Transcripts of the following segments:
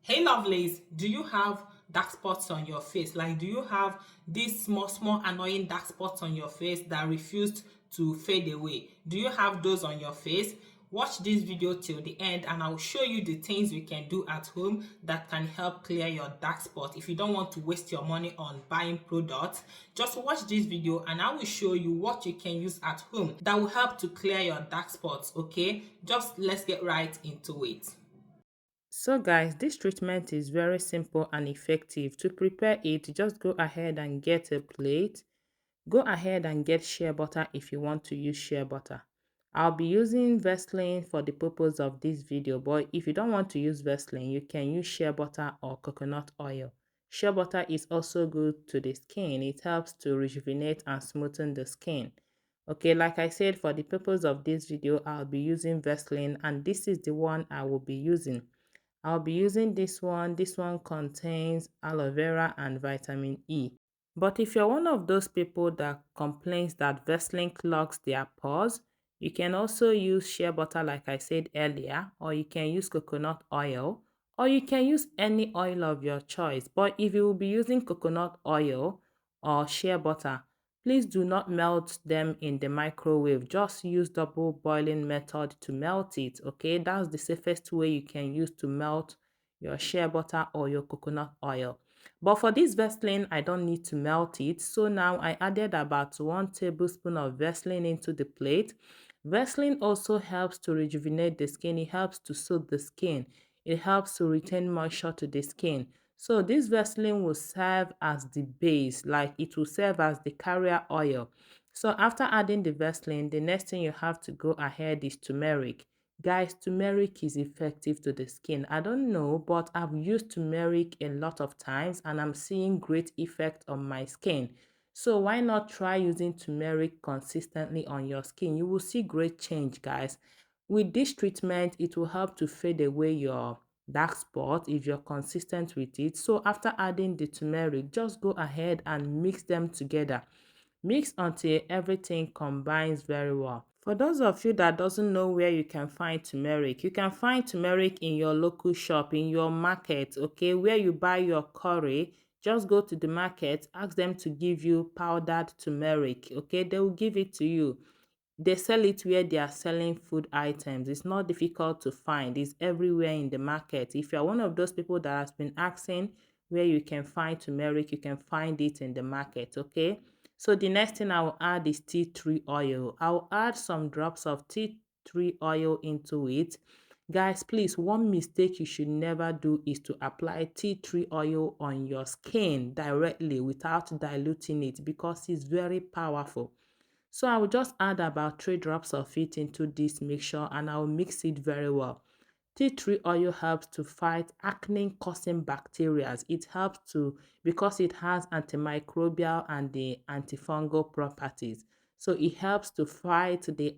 Hey lovelies, do you have dark spots on your face? Like, do you have these small annoying dark spots on your face that refuse to fade away? Do you have those on your face? Watch this video till the end and I'll show you the things you can do at home that can help clear your dark spot. If you don't want to waste your money on buying products, just watch this video and I will show you what you can use at home that will help to clear your dark spots, okay? Just let's get right into it. So guys, this treatment is very simple and effective. To prepare it, just go ahead and get a plate. Go ahead and get shea butter if you want to use shea butter. I'll be using Vaseline for the purpose of this video, but if you don't want to use Vaseline, you can use shea butter or coconut oil. Shea butter is also good to the skin. It helps to rejuvenate and smoothen the skin. Okay, like I said, for the purpose of this video, I'll be using Vaseline and this is the one I will be using. I'll be using this one. This one contains aloe vera and vitamin E. But if you're one of those people that complains that Vaseline clogs their pores, you can also use shea butter like I said earlier, or you can use coconut oil, or you can use any oil of your choice. But if you will be using coconut oil or shea butter, please do not melt them in the microwave. Just use double boiling method to melt it, okay? That's the safest way you can use to melt your shea butter or your coconut oil. But for this Vaseline, I don't need to melt it. So now I added about 1 tablespoon of Vaseline into the plate. Vaseline also helps to rejuvenate the skin. It helps to soothe the skin. It helps to retain moisture to the skin. So this Vaseline will serve as the base, like it will serve as the carrier oil. So after adding the Vaseline, the next thing you have to go ahead is turmeric. Guys, turmeric is effective to the skin. I don't know, but I've used turmeric a lot of times and I'm seeing great effect on my skin. So why not try using turmeric consistently on your skin? You will see great change, guys. With this treatment, it will help to fade away your dark spot if you're consistent with it. So after adding the turmeric, just go ahead and mix them together. Mix until everything combines very well. For those of you that doesn't know where you can find turmeric, you can find turmeric in your local shop, in your market, okay, where you buy your curry. Just go to the market, ask them to give you powdered turmeric, okay, they will give it to you. They sell it where they are selling food items. It's not difficult to find. It's everywhere in the market. If you're one of those people that has been asking where you can find turmeric, you can find it in the market, okay? So the next thing I will add is tea tree oil. I'll add some drops of tea tree oil into it. Guys, please, one mistake you should never do is to apply tea tree oil on your skin directly without diluting it because it's very powerful. So I will just add about 3 drops of it into this mixture and I will mix it very well. Tea tree oil helps to fight acne causing bacteria. It helps to, because it has antimicrobial and the antifungal properties. So it helps to fight the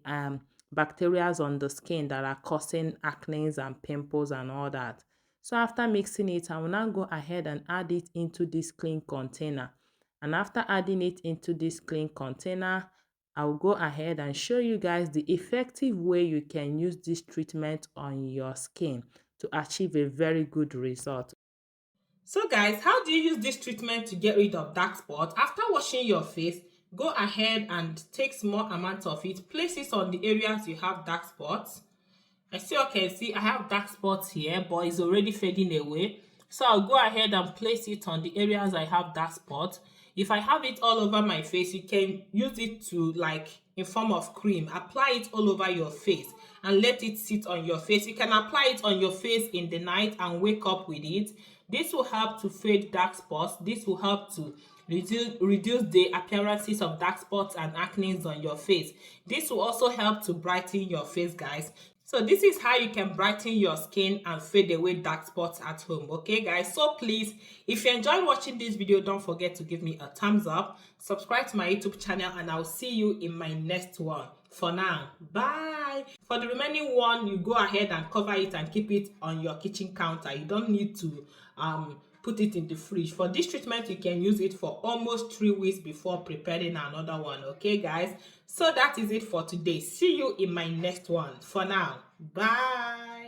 bacteria on the skin that are causing acne and pimples and all that. So after mixing it, I will now go ahead and add it into this clean container. And after adding it into this clean container, I'll go ahead and show you guys the effective way you can use this treatment on your skin to achieve a very good result. So guys, how do you use this treatment to get rid of dark spots? After washing your face, go ahead and take small amounts of it, place it on the areas you have dark spots. As you can see, I have dark spots here, but it's already fading away. So I'll go ahead and place it on the areas I have dark spots. If I have it all over my face, you can use it to, like, in form of cream. Apply it all over your face and let it sit on your face. You can apply it on your face in the night and wake up with it. This will help to fade dark spots. This will help to reduce the appearances of dark spots and acne on your face. This will also help to brighten your face, guys. So this is how you can brighten your skin and fade away dark spots at home, okay guys? So please, if you enjoyed watching this video, don't forget to give me a thumbs up, subscribe to my YouTube channel, and I'll see you in my next one. For now, bye. For the remaining one, you go ahead and cover it and keep it on your kitchen counter. You don't need to put it in the fridge. For this treatment, you can use it for almost 3 weeks before preparing another one, okay guys? So that is it for today. See you in my next one. For now, bye.